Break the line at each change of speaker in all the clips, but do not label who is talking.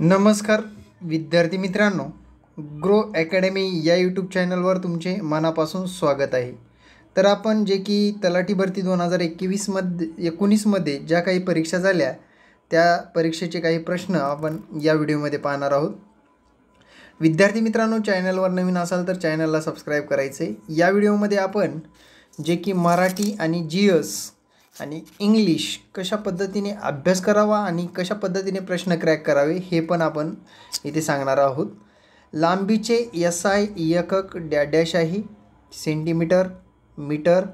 नमस्कार विद्यार्थी मित्रांनो, ग्रो अकॅडमी या यूट्यूब चॅनलवर तुमचे मनापासून स्वागत आहे। तर आपण जे की तलाठी भरती 2019मध्ये ज्या काही परीक्षा झाल्या त्या परीक्षेचे काही प्रश्न आपण या व्हिडिओमध्ये पाहणार आहोत। विद्यार्थी मित्रांनो, चॅनलवर नवीन असाल तर चॅनलला सबस्क्राइब करायचे। या व्हिडिओमध्ये आपण जे की मराठी आणि जीएस आणि इंग्लिश कशा पद्धतीने अभ्यास करावा आणि कशा पद्धतीने प्रश्न क्रॅक करावे हे पण आपण इथे सांगणार आहोत। लांबीचे SI एकक डॅश आहे, सेंटीमीटर, मीटर,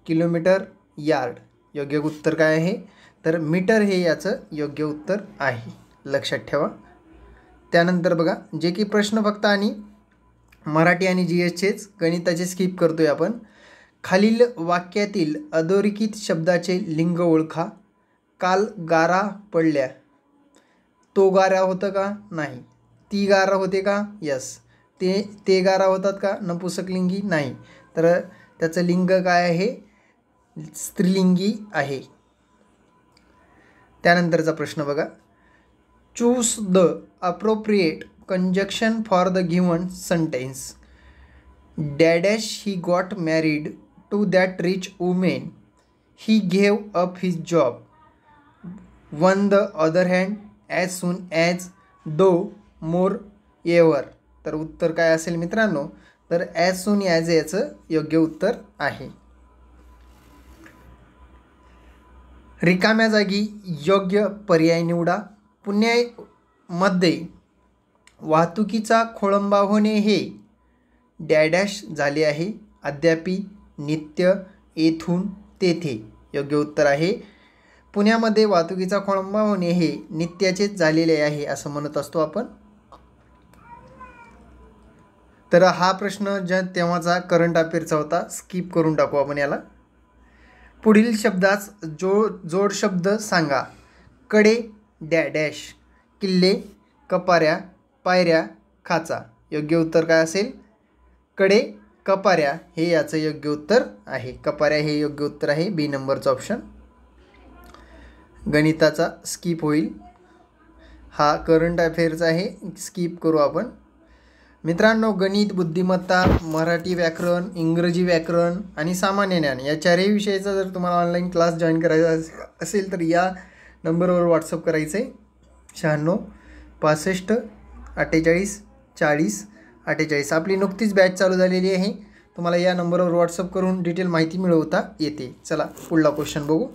किलोमीटर, यार्ड। योग्य उत्तर काय आहे तर मीटर हे याचं योग्य उत्तर आहे, लक्षात ठेवा। त्यानंतर बघा, जे की प्रश्न फक्त आणि मराठी आणि जीएसचेच, गणिताचे स्किप करतोय आपण। खालील वाक्यातील अधोरेखित शब्दाचे लिंग ओळखा। काल गारा पडल्या, तो गारा होतं का? नाही। ती गारा होते का? यस। ते गारा होतात का? नपुंसकलिंगी नाही। तर त्याचं लिंग काय आहे? स्त्रीलिंगी आहे। त्यानंतरचा प्रश्न बघा, choose the appropriate conjunction for the given sentence. Dash he got married to that rich woman. He gave up his job. On the other hand, as soon as, though, more, ever. तर उत्तर काय असेल मित्रांनो? तर as soon as याचं योग्य उत्तर आहे। रिकाम्या जागी योग्य पर्याय निवडा। पुण्यामध्ये वाहतुकीचा खोळंबा होणे हे डॅश झाले आहे, अद्यापि, नित्य, येथून, तेथे। योग्य उत्तर आहे, पुण्यामध्ये वाहतुकीचा खोळंबा होणे हे नित्याचेच झालेले आहे असं म्हणत असतो आपण। तर हा प्रश्न तेव्हाचा करंट अफेअरचा होता, स्किप करून टाकू आपण याला। पुढील शब्दास जोड शब्द सांगा। कडे डॅश, किल्ले, कपाऱ्या, पायऱ्या, खाचा। योग्य उत्तर काय असेल? कडे कपाऱ्या हे याचं योग्य उत्तर आहे। कपाऱ्या हे योग्य उत्तर आहे, बी नंबरचा ऑप्शन। गणिताचा स्किप होईल, हा करंट अफेअरचा आहे, स्किप करू आपण। मित्रांनो, गणित, बुद्धिमत्ता, मराठी व्याकरण, इंग्रजी व्याकरण आणि सामान्य ज्ञान या चारही विषयाचा जर तुम्हाला ऑनलाईन क्लास जॉईन करायचा असेल तर या नंबरवर व्हॉट्सअप करायचं आहे, 96 65 48 40 48। आपली नुकतीच बॅच चालू झालेली आहे, तुम्हाला या नंबरवर व्हॉट्सअप करून डिटेल माहिती मिळवता येते। चला पुढला क्वेश्चन बघू।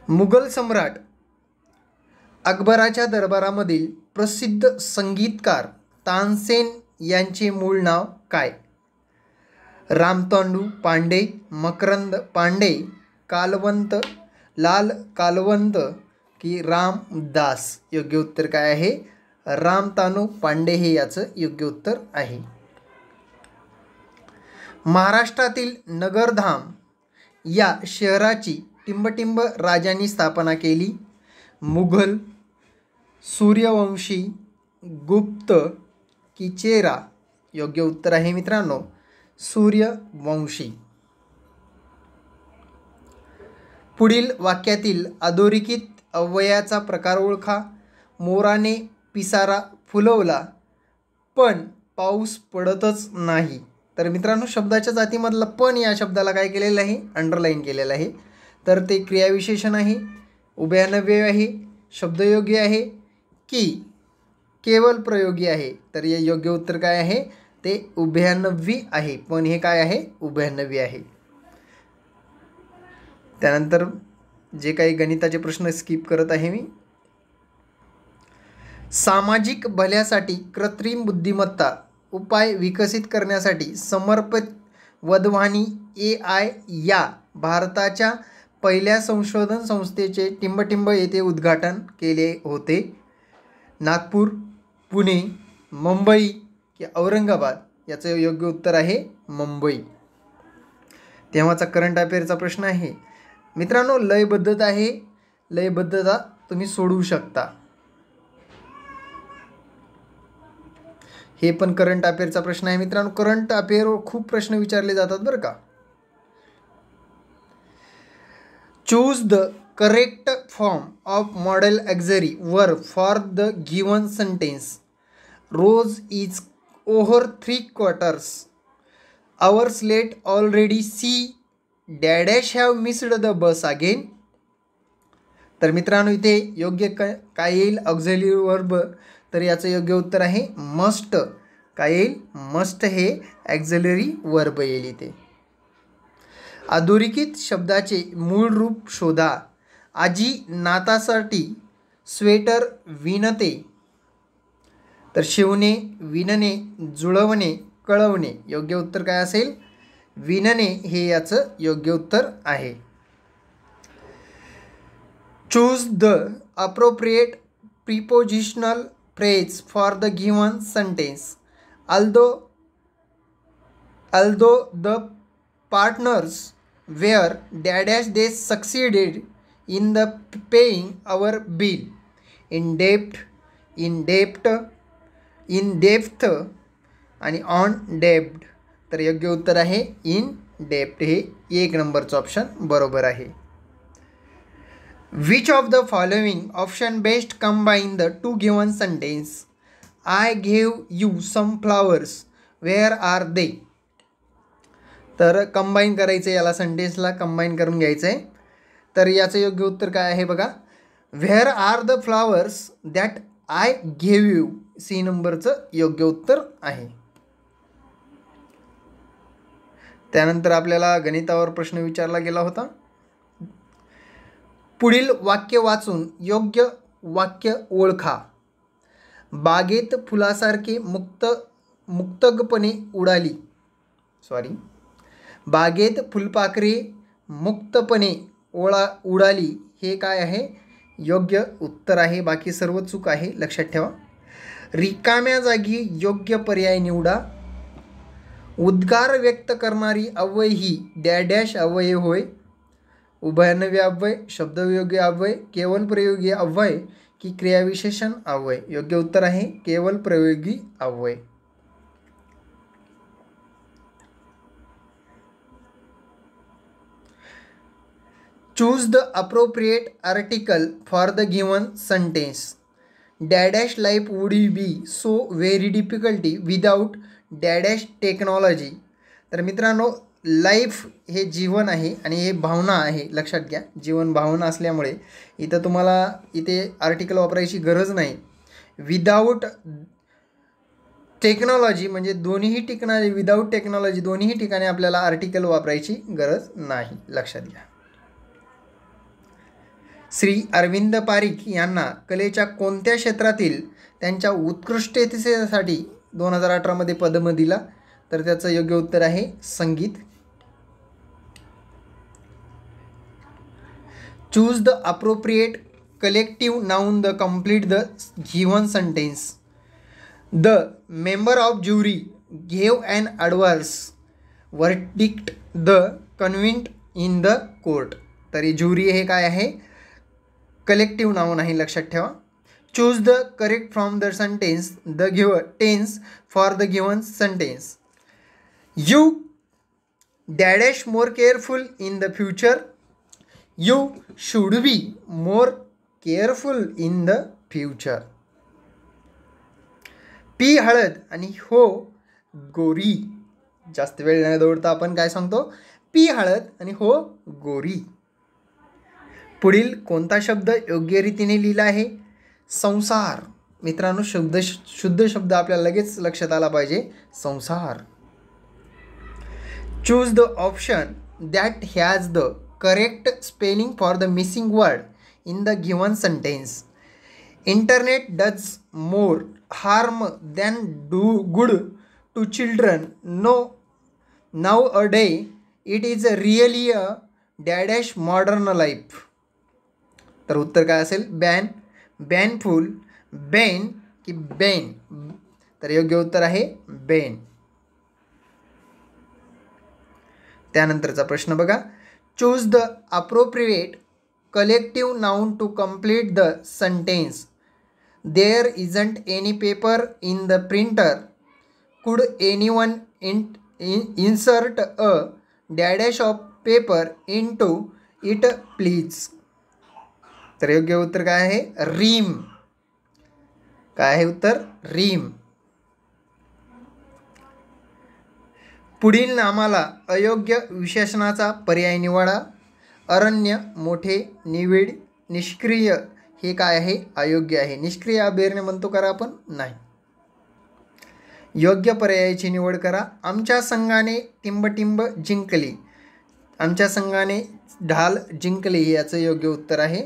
मुघल सम्राट अकबराच्या दरबारामधील प्रसिद्ध संगीतकार तानसेन यांचे मूळ नाव काय? रामतांडू पांडे, मकरंद पांडे, कालवंत, लाल कालवंत की रामदास? योग्य उत्तर काय आहे? रामतानू पांडे हे याचं योग्य उत्तर आहे। महाराष्ट्रातील नगरधाम या शहराची टिंबटिंब राजांनी स्थापना केली। मुघल, सूर्यवंशी, गुप्त की चेरा? योग्य उत्तर आहे मित्रांनो, सूर्यवंशी। पुढील वाक्यातील अधोरेखित अव्ययाचा प्रकार ओळखा। मोराने पिसारा फुलवला पण पाऊस पडतच नाही। तर मित्रांनो, शब्दाच्या जातीमधला पण या शब्दाला काय केलेलं आहे? अंडरलाईन केलेलं आहे। तर ते क्रियाविशेषण आहे, उभयान्वयी आहे, शब्दयोगी आहे की केवल प्रयोगी आहे? तर हे योग्य उत्तर काय आहे? ते उभयान्वयी आहे, पण हे काय आहे? उभयान्वयी आहे। त्यानंतर जे काही गणिताचे प्रश्न स्किप करत आहे मी। सामाजिक भल्यासाठी कृत्रिम बुद्धिमत्ता उपाय विकसित करण्यासाठी समर्पित वधवानी AI या भारताच्या पहिल्या संशोधन संस्थेचे टिंबटिंब येथे उद्घाटन केले होते। नागपूर, पुणे, मुंबई की औरंगाबाद? याचं योग्य उत्तर आहे मुंबई। तेव्हाचा करंट अफेअरचा प्रश्न आहे मित्रांनो, लयबद्धता आहे, लयबद्धता तुम्ही सोडवू शकता। हे पण करंट अफेअरचा प्रश्न आहे मित्रांनो। करंट अफेअरवर खूप प्रश्न विचारले जातात बरं का। Choose the correct form of model auxiliary verb for the given sentence. Rose is over 3/4 hours late already. See dash have missed the bus again. तर मित्रांनो इथे योग्य काय येईल ऑक्झिलरी वर्ब. तर याचं योग्य उत्तर आहे मस्ट. काय येईल? मस्ट हे ऑक्झिलरी वर्ब येईल इथे. अधोरेखित शब्दाचे मूळ रूप शोधा. आजी नातासाठी स्वेटर विणते. तर शिवणे, विणणे, जुळवणे, कळवणे. योग्य उत्तर काय असेल? विणणे हे याचं योग्य उत्तर आहे. Choose the appropriate prepositional phrase for the given sentence. Although the partners were dash they succeeded in the paying our bill. In depth आणि on debt. तर योग्य उत्तर आहे in depth. हे 1 नंबरचं ऑप्शन बरोबर आहे. Which of the following option best combine the two given sentence? I gave you some flowers. Where are they? तर कंबाईन करायचं याला, सेंटेन्सला कंबाईन करून घ्यायचं आहे. तर याचं योग्य उत्तर काय आहे बघा. Where are the flowers that I gave you. C नंबरचं योग्य उत्तर आहे. त्यानंतर आपल्याला गणितावर प्रश्न विचारला गेला होता. पुढील वाक्य वाचून योग्य वाक्य ओळखा. बागेत फुलासारखे मुक्तगपणे उडाली. बागेत फुलपाखरे मुक्तपणे उडाली. हे काय आहे? योग्य उत्तर आहे. बाकी सर्व चूक आहे, लक्षात ठेवा. रिकाम्या जागी योग्य पर्याय निवडा. उद्गार व्यक्त करणारी अव्यय ही डॅश अव्यय होय. उभयन्वय अव्यय, शब्दयोगी अव्यय, केवल प्रयोगी अव्यय की क्रियाविशेषण अव्यय. योग्य उत्तर आहे केवल प्रयोगी अव्यय. Choose the appropriate article for the given sentence. Dash life would be so very difficulty without dash technology. तर मित्रांनो, लाईफ हे जीवन आहे आणि हे भावना आहे, लक्षात घ्या. जीवन भावना असल्यामुळे इथं तुम्हाला इथे आर्टिकल वापरायची गरज नाही. विदाऊट टेक्नॉलॉजी म्हणजे दोन्हीही ठिकाणी, विदाऊट टेक्नॉलॉजी दोन्हीही ठिकाणी आपल्याला आर्टिकल वापरायची गरज नाही, लक्षात घ्या. श्री अरविंद पारिख यांना कलेच्या कोणत्या क्षेत्रातील त्यांच्या उत्कृष्टतेसाठी 2018 मध्ये पद्म दिला? तर त्याचं योग्य उत्तर आहे संगीत. Choose the appropriate collective noun the complete the given sentence. The member of jury gave an adverse verdict the convinced in the court. तरी ज्युरी हे काय आहे? कलेक्टिव्ह नाउन आहे, लक्षात ठेवा. Choose the correct from the sentence the given tense for the given sentence. You dash more careful in the future. You should be more careful in the future. पी हळद आणि हो गोरी. जास्त वेळ न दौडता आपण काय सांगतो? पी हळद आणि हो गोरी. पुढील कोणता शब्द योग्य रीतीने लिहिला आहे? संसार. मित्रांनो, शुद्ध शब्द आपल्याला लगेच लक्षात आला पाहिजे. संसार. Choose the option that has the correct spelling for the missing word in the given sentence. Internet does more harm than do good to children. No, nowadays it is really a dash modern life. तर उत्तर काय असेल? Ban, बॅनफुल, ban की ban. तर योग्य उत्तर आहे ban. त्यानंतरचा प्रश्न बघा. Choose the appropriate collective noun to complete the sentence. There isn't any paper in the printer. Could anyone insert a dash of paper into it, please? तर योग्य उत्तर काय आहे? रीम. काय आहे उत्तर? रीम. पुढील नामाला अयोग्य विशेषणाचा पर्याय निवडा. अरण्य, मोठे, निविड, निष्क्रिय हे काय आहे? अयोग्य आहे. निष्क्रिय अभिरण्य म्हणतो करा आपण? नाही. योग्य पर्यायाची निवड करा. आमच्या संघाने टिंबटिंब जिंकली. आमच्या संघाने ढाल जिंकले हे याचं योग्य उत्तर आहे.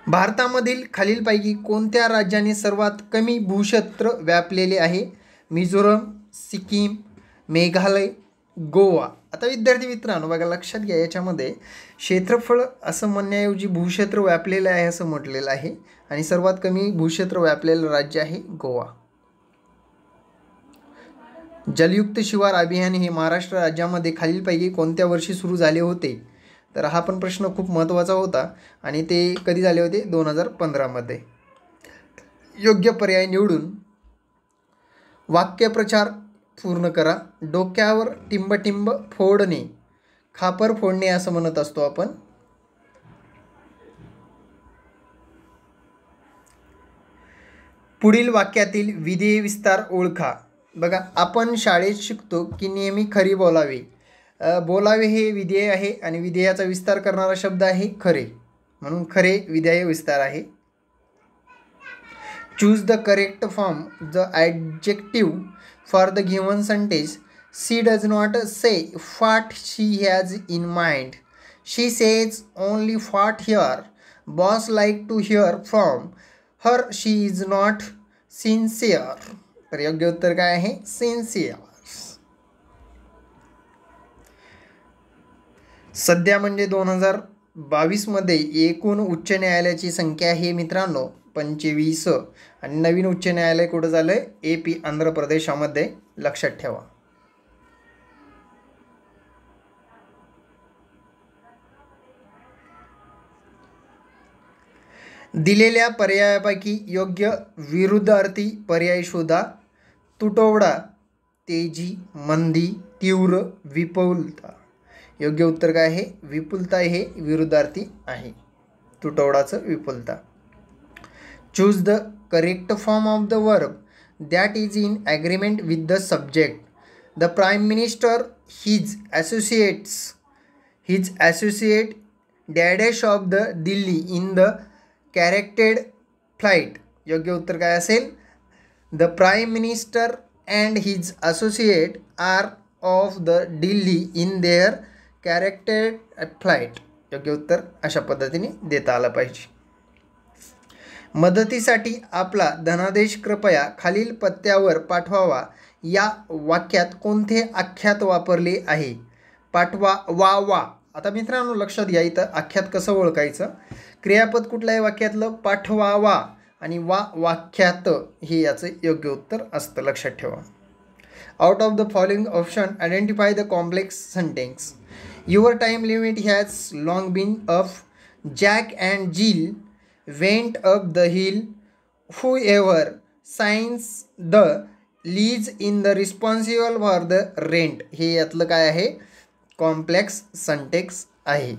भारतामधील खालीलपैकी कोणत्या राज्याने सर्वात कमी भूक्षेत्र व्यापलेले आहे? मिझोरम, सिक्कीम, मेघालय, गोवा. आता विद्यार्थी मित्रांनो बघा, लक्षात घ्या, याच्यामध्ये क्षेत्रफळ असं म्हणण्याऐवजी भूक्षेत्र व्यापलेलं आहे असं म्हटलेलं आहे आणि सर्वात कमी भूक्षेत्र व्यापलेलं राज्य आहे गोवा. जलयुक्त शिवार अभियान हे महाराष्ट्र राज्यामध्ये खालीलपैकी कोणत्या वर्षी सुरू झाले होते? तर हा पण प्रश्न खूप महत्त्वाचा होता आणि ते कधी झाले होते? 2015 योग्य पर्याय निवडून वाक्यप्रचार पूर्ण करा. डोक्यावर टिंबटिंब फोडणे, खापर फोडणे असं म्हणत असतो आपण. पुढील वाक्यातील विधेय विस्तार ओळखा. बघा, आपण शाळेत शिकतो की नेहमी खरी बोलावे. बोलावे हे विधेय आहे आणि विधेयाचा विस्तार करणारा शब्द आहे खरे, म्हणून खरे विधेय विस्तार आहे. Choose the correct form the adjective for the given sentence. She does not say what she has in mind. She says only what here boss like to hear from her. She is not sincere. तर योग्य उत्तर काय आहे? Sincere. सध्या म्हणजे 2022 एकूण उच्च न्यायालयाची संख्या आहे मित्रांनो 25 आणि नवीन उच्च न्यायालय कुठं झालं आहे? AP आंध्र प्रदेशामध्ये. लक्षात ठेवा. दिलेल्या पर्यायापैकी योग्य विरुद्धार्थी पर्याय शोधा. तुटवडा, तेजी, मंदी, तीव्र, विपुलता. योग्य उत्तर काय आहे? विपुलता हे विरुद्धार्थी आहे तुटवडाचं, विपुलता. Choose the correct form of the verb that is in agreement with the subject. The prime minister, his associate dash of the Delhi in the कॅरेक्टेड फ्लाईट. योग्य उत्तर काय असेल? The prime minister and his associate are of the Delhi in their कॅरेक्टेड flight. योग्य उत्तर अशा पद्धतीने देता आलं पाहिजे. मदतीसाठी आपला धनादेश कृपया खालील पत्त्यावर पाठवावा. या वाक्यात कोणते आख्यात वापरले आहे? पाठवा, वा वा. आता मित्रांनो लक्षात घ्या, इथं आख्यात कसं ओळखायचं. क्रियापद कुठलं आहे वाक्यातलं? पाठवावा आणि वा वाक्यात हे याचं योग्य उत्तर असतं. लक्षात ठेवा. Out of the following option identify the complex sentence. Your time limit has long been up. Jack and Jill went up the hill. Whoever signs the lease in the responsible for the rent. हे यातलं काय आहे? Complex sentence आहे.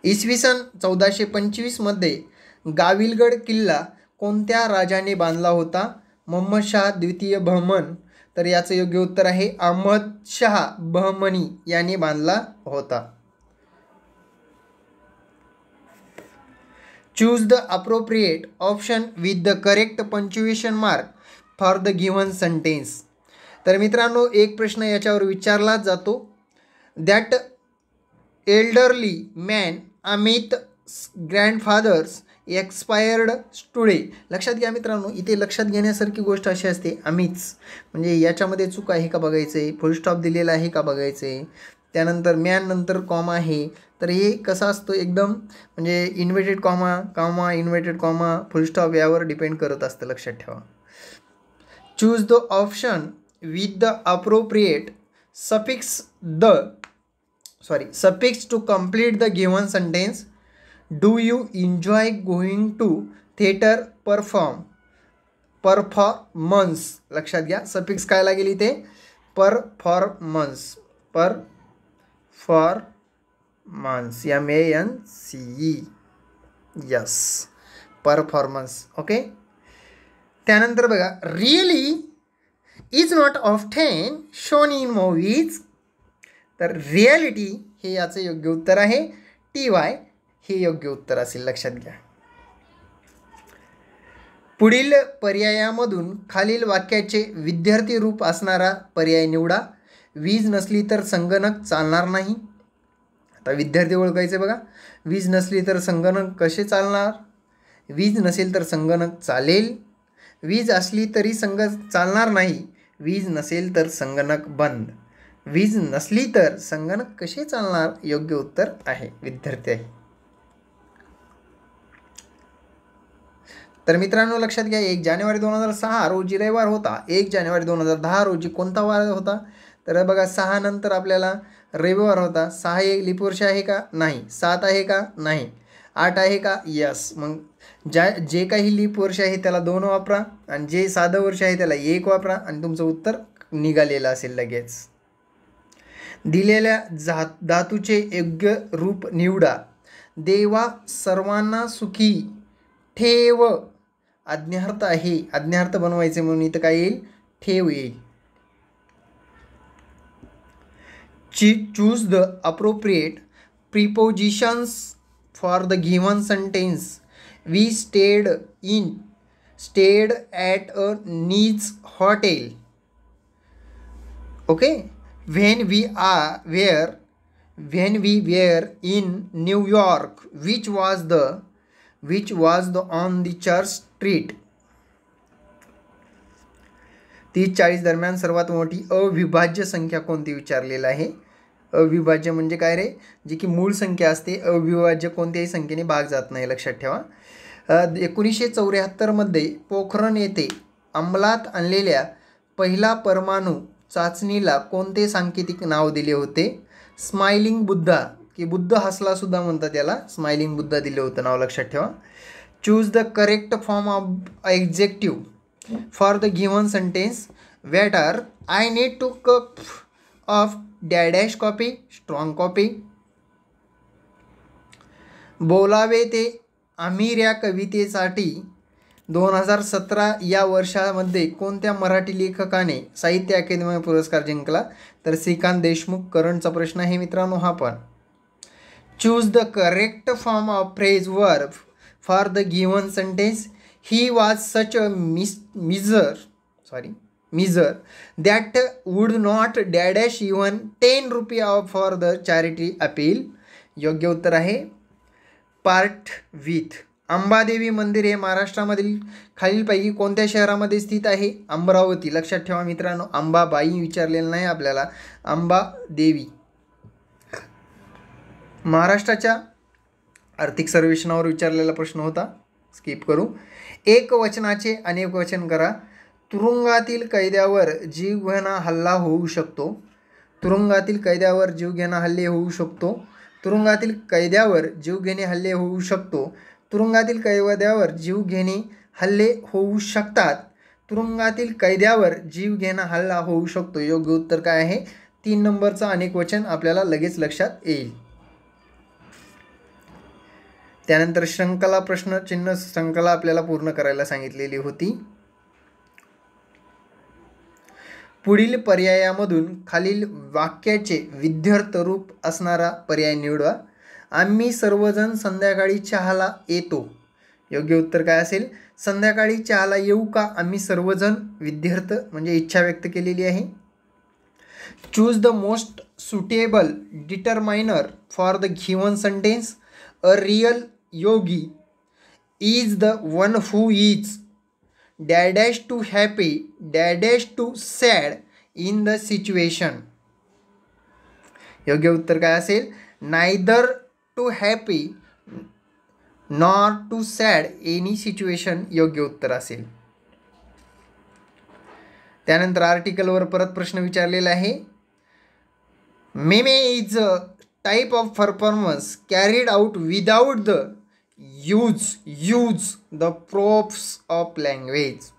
इसवी सन 1425 गाविलगड किल्ला कोणत्या राजाने बांधला होता? मोहम्मद शाह द्वितीय बहमन. तर याचं योग्य उत्तर आहे अहमद शाह बहमनी याने बांधला होता. Choose the appropriate option with the correct punctuation mark for the given sentence. तर मित्रांनो एक प्रश्न याच्यावर विचारला जातो. That elderly man Amit grandfather's expired today. लक्षात घ्या मित्रांनो, इथे लक्षात घेण्यासारखी गोष्ट अशी असते अमितच म्हणजे याच्यामध्ये चूक आहे का बघायचं आहे, फुल स्टॉप दिलेला आहे का बघायचं आहे, त्यानंतर मॅन नंतर कॉमा आहे. तर हे कसं असतं एकदम म्हणजे inverted comma comma inverted comma फुल स्टॉप यावर डिपेंड करत असतं. लक्षात ठेवा. Choose the option with the appropriate suffix to complete the given sentence. Do you enjoy going to theater performance. लक्षात घ्या सफिक्स काय लागेल इथे? Performance, performance, MANCE, yes, performance. Okay. त्यानंतर बघा, really is not often shown in movies. तर reality हे याचं योग्य उत्तर आहे. TY हे योग्य उत्तर असेल, लक्षात घ्या. पुढील पर्यायामधून खालील वाक्याचे विद्यार्थी रूप असणारा पर्याय निवडा. वीज नसली तर संगणक चालणार नाही. आता विद्यार्थी ओळखायचे बघा. वीज नसली तर संगणक कसे चालणार? वीज नसेल तर संगणक चालेल. वीज असली तरी संगणक चालणार नाही. वीज नसेल तर संगणक बंद. वीज नसली तर संगणक कसे चालणार? योग्य उत्तर आहे विद्यार्थी आहे. तर मित्रांनो लक्षात घ्या, 1 जानेवारी 2006 रोजी रविवार होता. 1 जानेवारी 2010 रोजी कोणता वार होता? तर बघा, 6 नंतर आपल्याला रविवार होता. 6 हे लीप वर्ष आहे का? नाही. 7 आहे का? नाही. 8 आहे का? यस. मग जे काही लीप वर्ष आहे त्याला 2 वापरा आणि जे साधं वर्ष आहे त्याला 1 वापरा आणि तुमचं उत्तर निघालेलं असेल लगेच. दिलेल्या धातूचे योग्य रूप निवडा. देवा सर्वांना सुखी ठेव. आज्ञार्थ आहे. आज्ञार्थ बनवायचे म्हणून इथं काय येईल? ठेव येईल. Choose the appropriate prepositions for the given sentence. We stayed at a nice hotel. Okay. when we were in New York, which was the on the church street. 30-40 दरम्यान सर्वात मोठी अविभाज्य संख्या कोणती विचारलेलं आहे. अविभाज्य म्हणजे काय रे? जी की मूळ संख्या असते. अविभाज्य कोणत्याही संख्येने भाग जात नाही, लक्षात ठेवा. 1974 मध्ये पोखरण येथे अंमलात आणलेल्या पहिला परमाणु चाचणीला कोणते सांकेतिक नाव दिले होते? स्माइलिंग बुद्धा, की बुद्ध हसला सुद्धा म्हणतात त्याला. स्माइलिंग बुद्धा दिले होतं नाव, लक्षात ठेवा. Choose the correct form of adjective for the given sentence. Waiter, I need to cup of dash coffee, strong coffee. बोलावे ते आमिर या कवितेसाठी 2017 या वर्षामध्ये कोणत्या मराठी लेखकाने साहित्य अकादमी पुरस्कार जिंकला? तर श्रीकांत देशमुख. करंटचा प्रश्न आहे मित्रांनो हा पण. Choose the correct form of phrase verb for the given sentence. He was such a miser that would not dash even 10 रुपये फॉर द चॅरिटी अपील. योग्य उत्तर आहे पार्ट विथ. अंबादेवी मंदिर हे महाराष्ट्रामधील खालीलपैकी कोणत्या शहरामध्ये स्थित आहे? अमरावती. लक्षात ठेवा मित्रांनो, अंबाबाई विचारलेलं नाही आपल्याला, अंबादेवी. महाराष्ट्राच्या आर्थिक सर्वेक्षणावर विचारलेला प्रश्न होता, स्किप करू. एक वचनाचे अनेक वचन करा. तुरुंगातील कैद्यावर जीवघेणा हल्ला होऊ शकतो. तुरुंगातील कैद्यावर जीवघेणा हल्ले होऊ शकतो. तुरुंगातील कैद्यावर जीवघेणे हल्ले होऊ शकतो. तुरुंगातील कैद्यावर जीवघेणे हल्ले होऊ शकतात. तुरुंगातील कैद्यावर जीवघेणा हल्ला होऊ शकतो. योग्य उत्तर काय आहे? 3 नंबरचा अनेक वचन आपल्याला लगेच लक्षात येईल. त्यानंतर श्रृंखला प्रश्नचिन्ह श्रृंखला आपल्याला पूर्ण करायला सांगितलेली होती. पुढील पर्यायामधून खालील वाक्याचे विध्यर्थ रूप असणारा पर्याय निवडा. आम्ही सर्वजण संध्याकाळी चहाला येतो. योग्य उत्तर काय असेल? संध्याकाळी चहाला येऊ का आम्ही सर्वजण? विध्यर्थ म्हणजे इच्छा व्यक्त केलेली आहे. Choose the most suitable determiner for the given sentence. A real yogi is the one who is dash too happy dash too sad in the situation. योग्य उत्तर काय असेल? Neither too happy nor too sad any situation योग्य उत्तर असेल. त्यानंतर आर्टिकलवर परत प्रश्न विचारलेला आहे. Mime is a type of performance carried out without the use the props of language.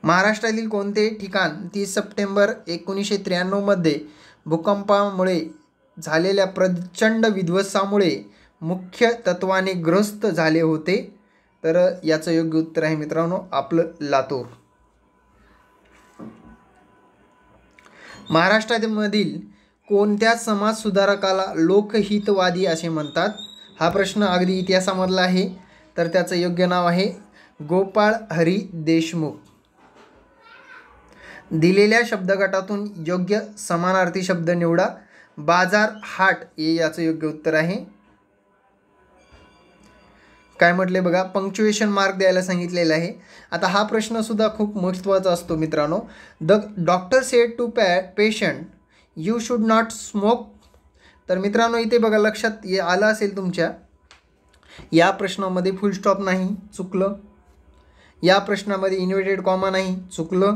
महाराष्ट्रातील कोणते ठिकाण 30 सप्टेंबर 1993 मध्ये भूकंपामुळे झालेल्या प्रचंड विध्वंसामुळे मुख्य तत्वाने ग्रस्त झाले होते? तर याचं योग्य उत्तर आहे मित्रांनो आपलं लातूर. महाराष्ट्रामधील कोणत्या समाजसुधारकाला लोकहितवादी असे म्हणतात? हा प्रश्न अगदी इतिहासामधला आहे. तर त्याचं योग्य नाव आहे गोपाळ हरी देशमुख. दिलेल्या शब्दगटातून योग्य समानार्थी शब्द निवडा. बाजार, हाट हे याचं योग्य उत्तर आहे. काय म्हटले बघा, पंक्च्युएशन मार्क द्यायला सांगितलेलं आहे. आता हा प्रश्न सुद्धा खूप महत्त्वाचा असतो मित्रांनो. The doctor said to patient you should not smoke. तर मित्रांनो इथे बघा लक्षात आलं असेल तुमच्या, या प्रश्नामध्ये फुल स्टॉप नाही, चुकलं. या प्रश्नामध्ये इन्व्हर्टेड कॉमा नाही, चुकलं.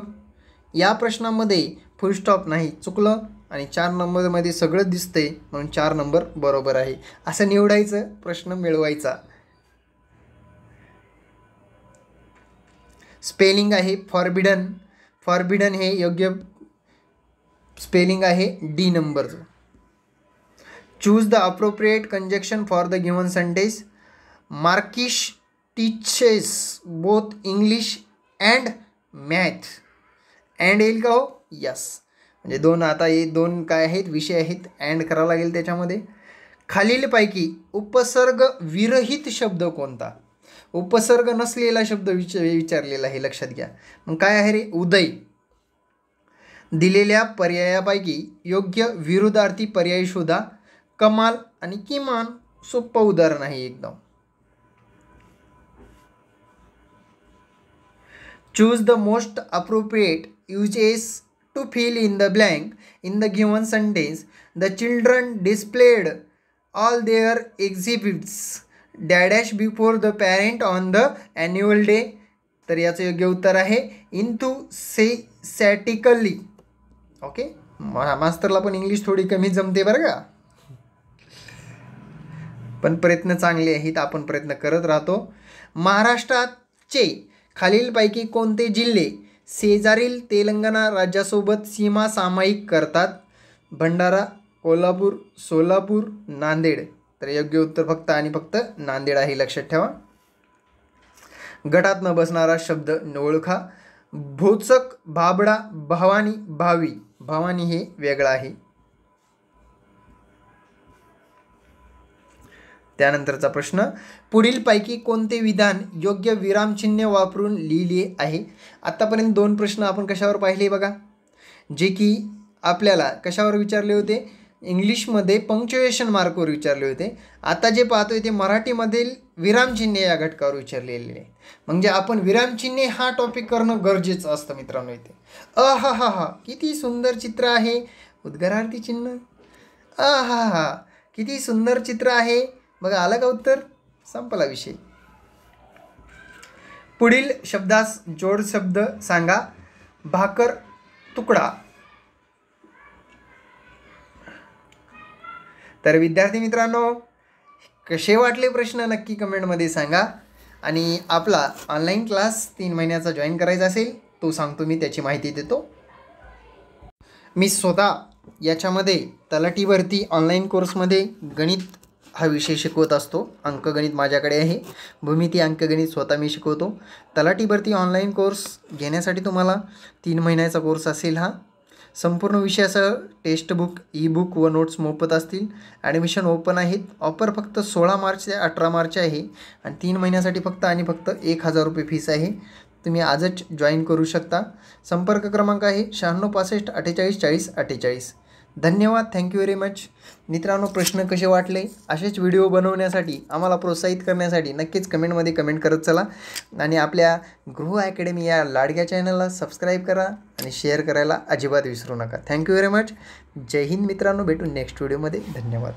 या प्रश्नामध्ये फुल स्टॉप नाही, चुकलं. आणि 4 नंबरमध्ये सगळं दिसतंय म्हणून 4 नंबर बरोबर आहे. असं निवडायचं, प्रश्न मिळवायचा. स्पेलिंग आहे फॉरबिडन. फॉरबिडन हे योग्य स्पेलिंग आहे डी नंबरचं. Choose the appropriate conjunction for the given sentence. Markish teaches both English and math. And येईल का हो? यस. म्हणजे दोन, आता हे दोन काय आहेत, विषय आहेत, अँड करावं लागेल त्याच्यामध्ये. खालीलपैकी उपसर्ग विरहित शब्द कोणता? उपसर्ग नसलेला शब्द विचारलेला आहे, लक्षात घ्या. मग काय आहे रे? उदय. दिलेल्या पर्यायापैकी योग्य विरुद्धार्थी पर्याय शोधा. कमाल आणि किमान सोपं उदाहरण आहे एकदम. Choose the most appropriate uses to fill in the blank in the given sentence. The children displayed all their exhibits dash before the parent on the annual day. तर याचं योग्य उत्तर आहे enthusiastically. ओके, मास्तरला पण इंग्लिश थोडी कमी जमते बरं का, पण प्रयत्न चांगले आहेत, आपण प्रयत्न करत राहतो. महाराष्ट्राचे खालीलपैकी कोणते जिल्हे शेजारील तेलंगणा राज्यासोबत सीमा सामायिक करतात? भंडारा, कोल्हापूर, सोलापूर, नांदेड. तर योग्य उत्तर फक्त आणि फक्त नांदेड आहे, लक्षात ठेवा. गटात न बसणारा शब्द ओळखा. भोचक, भाबडा, भवानी, भावी. भवानी हे वेगळं आहे. त्यानंतरचा प्रश्न, पुढीलपैकी कोणते विधान योग्य विरामचिन्ह वापरून लिहिले आहे? आतापर्यंत 2 प्रश्न आपण कशावर पाहिले बघा, जे की आपल्याला कशावर विचारले होते? इंग्लिशमध्ये पंक्च्युएशन मार्कवर विचारले होते. आता जे पाहतोय ते मराठीमधील विरामचिन्ह या घटकावर विचारलेले आहे. म्हणजे आपण विरामचिन्ह हा टॉपिक करणं गरजेचं असतं मित्रांनो. इथे हा हा हा किती सुंदर चित्र आहे, उद्गारार्थी चिन्ह. हा हा किती सुंदर चित्र आहे. बघा आलं का उत्तर? संपला विषय. पुढील शब्दास जोड शब्द सांगा. भाकर, तुकडा. तर विद्यार्थी मित्रांनो, कसे वाटले प्रश्न नक्की कमेंटमध्ये सांगा. आणि आपला ऑनलाईन क्लास 3 महिन्याचा जॉईन करायचा असेल तो सांगतो मी, त्याची माहिती देतो. मी स्वतः याच्यामध्ये तलाठी भरती ऑनलाईन कोर्समध्ये गणित हा विषय शिकवत असतो. अंकगणित माझ्याकडे आहे, भूमिती अंकगणित स्वतः मी शिकवतो. तलाठी भरती ऑनलाईन कोर्स घेण्यासाठी तुम्हाला 3 महिन्याचा कोर्स असेल हा. संपूर्ण विषयासह टेक्स्टबुक, ई बुक व नोट्स मोफत असतील. ॲडमिशन ओपन आहेत. ऑफर फक्त 16 मार्च ते 18 मार्च आहे आणि 3 महिन्यासाठी फक्त आणि फक्त 1000 रुपये फीस आहे. तुम्ही आजच जॉईन करू शकता. संपर्क क्रमांक आहे 96 65 48 40 48. धन्यवाद. Thank you very much. मित्रांनो, प्रश्न कसे वाटले, असेच व्हिडिओ बनवण्यासाठी आम्हाला प्रोत्साहित करण्यासाठी नक्कीच कमेंटमध्ये कमेंट करत चला. आणि आपल्या गृह अकॅडमी या लाडक्या चॅनलला सबस्क्राईब करा आणि शेअर करायला अजिबात विसरू नका. Thank you very much. जय हिंद मित्रांनो. भेटू नेक्स्ट व्हिडिओमध्ये. धन्यवाद.